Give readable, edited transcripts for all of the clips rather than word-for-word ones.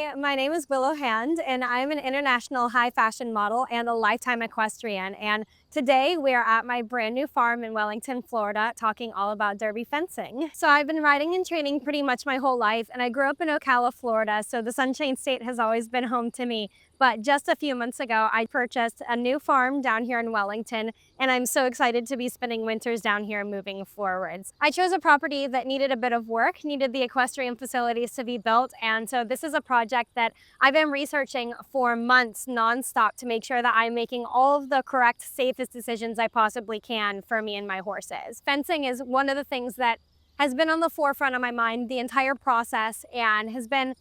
Hi, my name is Willow Hand, and I'm an international high fashion model and a lifetime equestrian. And today we are at my brand new farm in Wellington, Florida, talking all about derby fencing. So I've been riding and training pretty much my whole life, and I grew up in Ocala, Florida, so the Sunshine State has always been home to me. But just a few months ago, I purchased a new farm down here in Wellington, and I'm so excited to be spending winters down here moving forwards. I chose a property that needed a bit of work, needed the equestrian facilities to be built, and so this is a project that I've been researching for months nonstop to make sure that I'm making all of the correct, safest decisions I possibly can for me and my horses. Fencing is one of the things that has been on the forefront of my mind the entire process and has been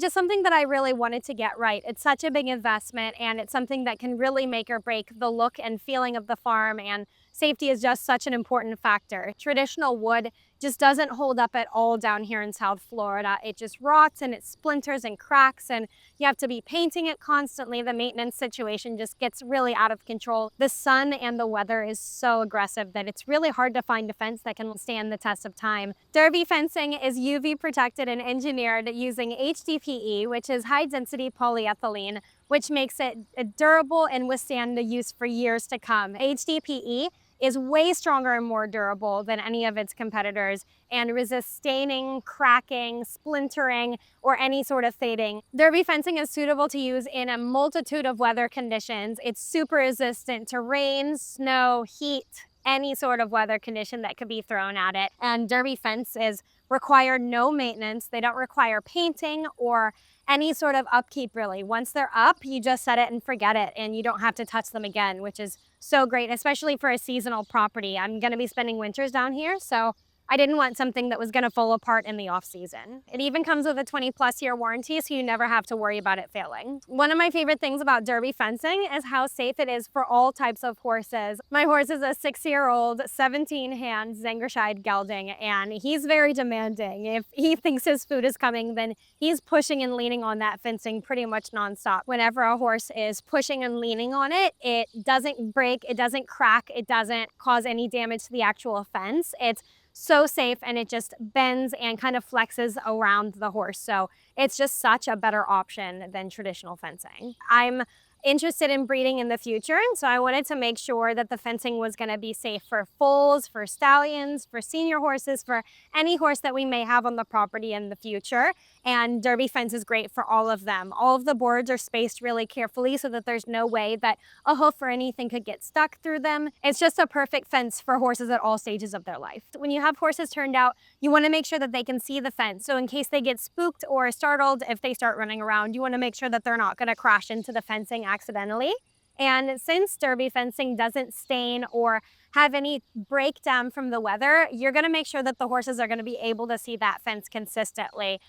just something that I really wanted to get right. It's such a big investment and it's something that can really make or break the look and feeling of the farm, and safety is just such an important factor. Traditional wood just doesn't hold up at all down here in South Florida. It just rots and it splinters and cracks, and you have to be painting it constantly. The maintenance situation just gets really out of control. The sun and the weather is so aggressive that it's really hard to find a fence that can stand the test of time. Derby fencing is UV protected and engineered using HDPE, which is high density polyethylene, which makes it durable and withstand the use for years to come. HDPE is way stronger and more durable than any of its competitors and resists staining, cracking, splintering, or any sort of fading. Derby fencing is suitable to use in a multitude of weather conditions. It's super resistant to rain, snow, heat, any sort of weather condition that could be thrown at it. And derby fences require no maintenance. They don't require painting or any sort of upkeep, really. Once they're up, you just set it and forget it, and you don't have to touch them again, which is so great, especially for a seasonal property. I'm going to be spending winters down here, so I didn't want something that was going to fall apart in the off season. It even comes with a 20+ year warranty, so you never have to worry about it failing. One of my favorite things about derby fencing is how safe it is for all types of horses. My horse is a 6-year-old 17-hand Zangerscheid gelding, and he's very demanding. If he thinks his food is coming, then he's pushing and leaning on that fencing pretty much nonstop. Whenever a horse is pushing and leaning on it, it doesn't break, it doesn't crack, it doesn't cause any damage to the actual fence. It's so safe, and it just bends and kind of flexes around the horse. So it's just such a better option than traditional fencing. I'm interested in breeding in the future, and so I wanted to make sure that the fencing was going to be safe for foals, for stallions, for senior horses, for any horse that we may have on the property in the future. And derby fence is great for all of them. All of the boards are spaced really carefully so that there's no way that a hoof or anything could get stuck through them. It's just a perfect fence for horses at all stages of their life. When you have horses turned out, you want to make sure that they can see the fence. So in case they get spooked or startled, if they start running around, you want to make sure that they're not going to crash into the fencing accidentally. And since derby fencing doesn't stain or have any breakdown from the weather, you're going to make sure that the horses are going to be able to see that fence consistently.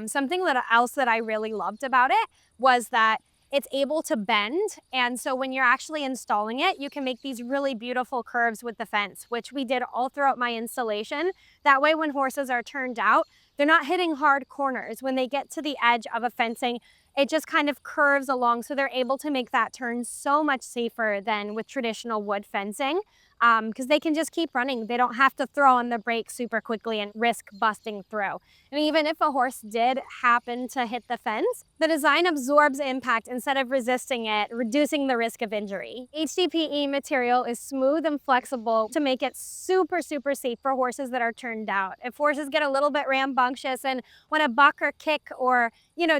Something else that I really loved about it was that it's able to bend. And so when you're actually installing it, you can make these really beautiful curves with the fence, which we did all throughout my installation. That way, when horses are turned out, they're not hitting hard corners. When they get to the edge of a fencing, it just kind of curves along, so they're able to make that turn so much safer than with traditional wood fencing, because they can just keep running. They don't have to throw on the brakes super quickly and risk busting through. And even if a horse did happen to hit the fence, the design absorbs impact instead of resisting it, reducing the risk of injury. HDPE material is smooth and flexible to make it super, super safe for horses that are turned out. If horses get a little bit rambunctious and want to buck or kick or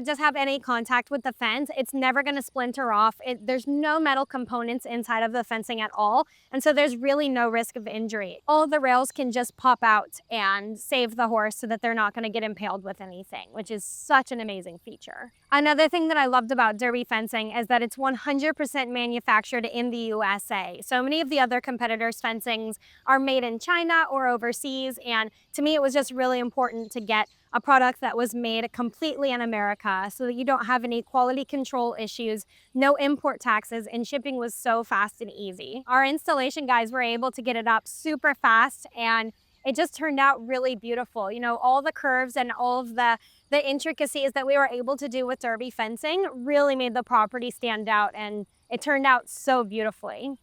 just have any contact with the fence, it's never going to splinter off. There's no metal components inside of the fencing at all, and so there's really no risk of injury. All of the rails can just pop out and save the horse so that they're not going to get impaled with anything, which is such an amazing feature. Another thing that I loved about derby fencing is that it's 100% manufactured in the USA. So many of the other competitors' fencings are made in China or overseas, and to me it was just really important to get a product that was made completely in America so that you don't have any quality control issues, no import taxes, and shipping was so fast and easy. Our installation guys were able to get it up super fast, and it just turned out really beautiful. All the curves and all of the intricacies that we were able to do with derby fencing really made the property stand out, and it turned out so beautifully.